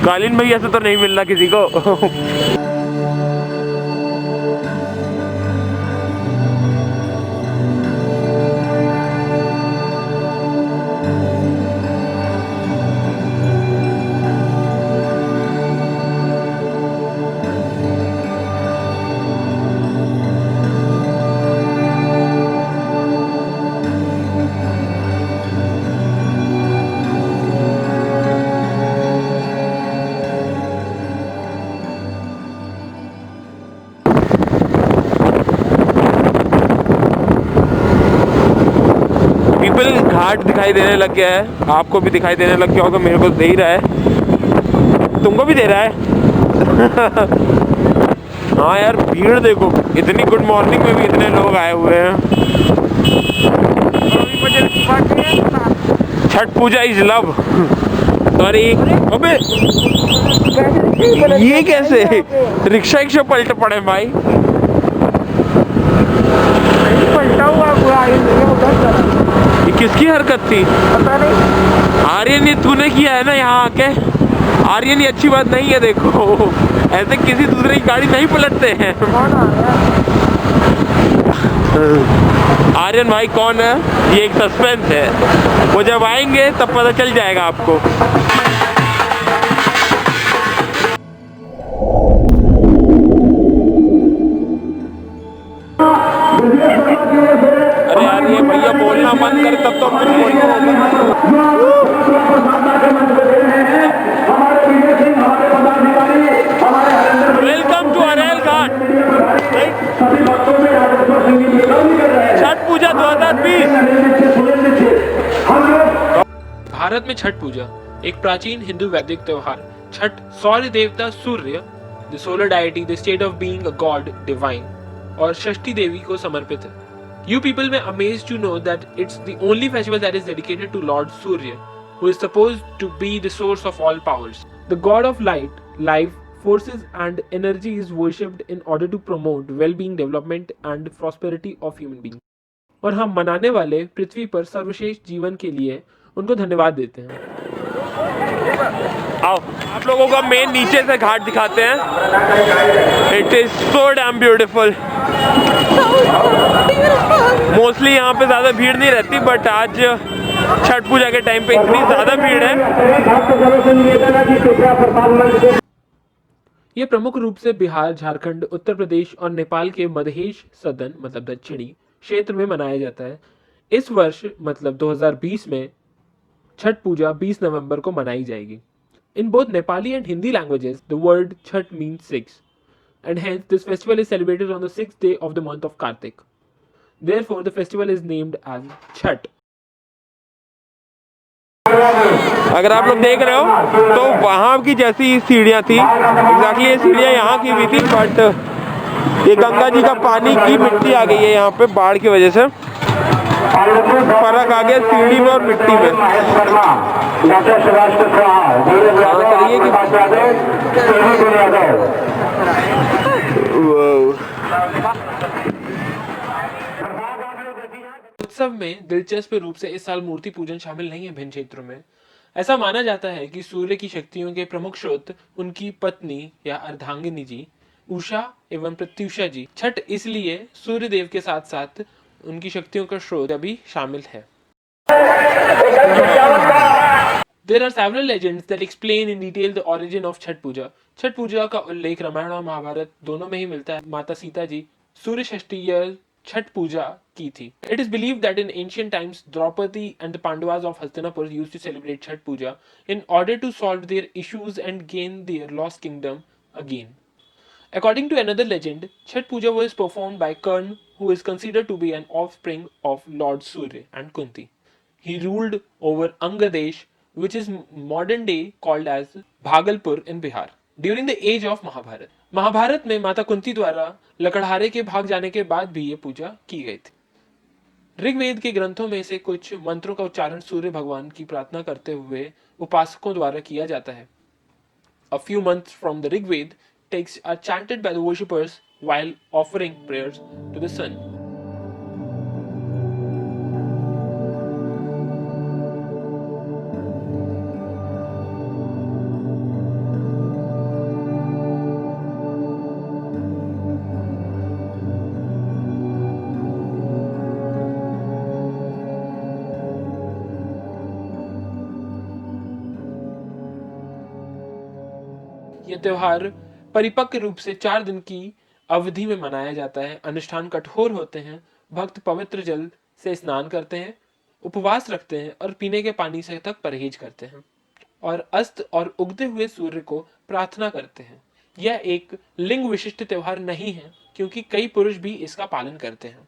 कालीन भैया से तो नहीं मिलना किसी को। घाट दिखाई देने लग गया है, आपको भी दिखाई देने लग गया होगा, मेरे को दे ही रहा है, तुमको भी दे रहा है। हाँ यार, भीड़ देखो, इतनी गुड मॉर्निंग में भी इतने लोग आए हुए हैं। छठ पूजा इज लव। सॉरी, अबे ये कैसे रिक्शा रिक्शा पलट पड़े भाई। पलटा हुआ ये किसकी हरकत थी? पता नहीं। आर्यन, ये तूने किया है ना यहाँ आके? आर्यन, ये अच्छी बात नहीं है। देखो, ऐसे किसी दूसरे की गाड़ी नहीं पलटते हैं। कौन आ गया? आर्यन भाई कौन है, ये एक सस्पेंस है, वो जब आएंगे तब पता चल जाएगा आपको। अरे यार, ये भैया बोलना बंद कर, तब तो कुछ बोलना होगा। वेलकम टू अरेल घाट, छठ पूजा 2020। भारत में छठ पूजा एक प्राचीन हिंदू वैदिक त्योहार छठ सौर्य देवता Surya, the solar deity, the state of being a god divine, और षष्ठी देवी को समर्पित है। You people may amazed to know that it's the only festival that is dedicated to Lord Surya, who is supposed to be the source of all powers. The god of light, life, forces and energy is worshipped in order to promote well-being, development and prosperity of human beings. और हम मनाने वाले पृथ्वी पर सर्वश्रेष्ठ जीवन के लिए उनको धन्यवाद देते हैं। आओ, आप लोगों को मेन नीचे से घाट दिखाते हैं। It is so damn beautiful. Mostly यहाँ पे ज़्यादा भीड़ नहीं रहती, बट आज छठ पूजा के टाइम पे इतनी ज़्यादा भीड़ है। ये प्रमुख रूप से बिहार, झारखंड, उत्तर प्रदेश और नेपाल के मधेश सदन मतलब दक्षिणी क्षेत्र में मनाया जाता है। इस वर्ष मतलब 2020 में छठ पूजा 20 नवंबर को मनाई जाएगी। In both Nepali and Hindi languages, the word Chhat means 6, and hence this festival is celebrated on the 6th day of the month of Kartik. Therefore, the festival is named as Chhat. अगर आप लोग देख रहे हो तो वहाँ की जैसी सीढ़ियाँ थी, एग्जैक्टली ये सीढ़ियाँ यहाँ की भी थी, बट ये गंगा जी का पानी की मिट्टी आ गई है यहाँ पे बाढ़ की वजह से। फर्क आ गया सीढ़ी में और मिट्टी में। उत्सव में दिलचस्प रूप से इस साल मूर्ति पूजन शामिल नहीं है भिन्न क्षेत्रों में। ऐसा माना जाता है कि सूर्य की शक्तियों के प्रमुख स्रोत उनकी पत्नी या अर्धांगिनी जी उषा एवं प्रत्युषा जी। छठ इसलिए सूर्य देव के साथ साथ उनकी शक्तियों का स्रोत अभी शामिल है। There are several legends that explain in detail the origin of Chhath पूजा। छठ पूजा का उल्लेख रामायण और महाभारत दोनों में ही मिलता है। माता सीता जी सूर्य षष्ठी या छठ पूजा की थी। It is believed that in ancient times Draupadi and the Pandavas of Hastinapur used to celebrate Chhath Puja in order to solve their issues and gain their lost kingdom again. According to another legend, Chhat Puja was performed by Karna, who is considered to be an offspring of Lord Surya and Kunti. He ruled over Angadesh, which is modern day called as Bhagalpur in Bihar, during the age of Mahabharat. Mahabharat में माता कुंती द्वारा लकड़हारे के भाग जाने के बाद भी ये पूजा की गई थी। ऋग्वेद के ग्रंथों में से कुछ मंत्रों का उच्चारण सूर्य भगवान की प्रार्थना करते हुए उपासकों द्वारा किया जाता है। A few months from the Rigved texts are chanted by the worshippers while offering prayers to the sun. यह त्योहार परिपक्व रूप से 4 दिन की अवधि में मनाया जाता है। अनुष्ठान कठोर होते हैं। भक्त पवित्र जल से स्नान करते हैं, उपवास रखते हैं और पीने के पानी से तक परहेज करते हैं और अस्त और उगते हुए सूर्य को प्रार्थना करते हैं। यह एक लिंग विशिष्ट त्योहार नहीं है क्योंकि कई पुरुष भी इसका पालन करते हैं।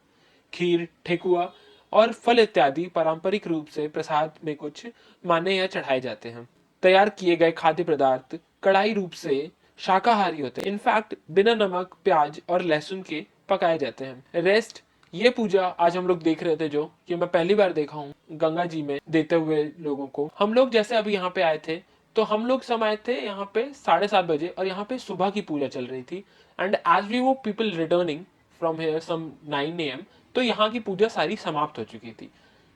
खीर, ठेकुआ और फल इत्यादि पारंपरिक रूप से प्रसाद में कुछ माने या चढ़ाए जाते हैं। तैयार किए गए खाद्य पदार्थ कड़ाई रूप से शाकाहारी होते हैं। इनफैक्ट बिना नमक, प्याज और लहसुन के पकाए जाते हैं। रेस्ट ये पूजा आज हम लोग देख रहे थे, जो कि मैं पहली बार देखा हूँ गंगा जी में देते हुए लोगों को। हम लोग जैसे अभी यहाँ पे आए थे तो हम लोग समय थे यहाँ पे 7:30 बजे और यहाँ पे सुबह की पूजा चल रही थी। एंड एज वी वो people returning from here some 9 AM, तो यहाँ की पूजा सारी समाप्त हो चुकी थी।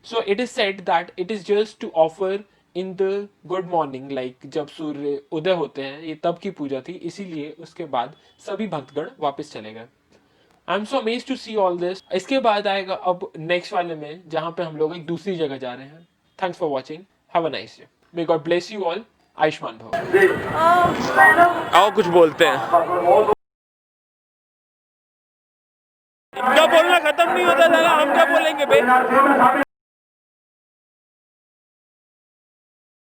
So it is said that it is just to offer in the good morning, like जब सूर्य उदय होते हैं, ये तब की पूजा थी, इसीलिए उसके बाद सभी भक्तगण वापस चले गए। I am so amazed to see all this. इसके बाद आएगा अब नेक्स्ट वाले में, जहां पे हम लोग एक दूसरी जगह जा रहे हैं। Thanks for watching, have a nice day, may God bless you all. Ayushman भव। आओ कुछ बोलते हैं। इनका बोलना खत्म नहीं होता, हम क्या बोलेंगे बे।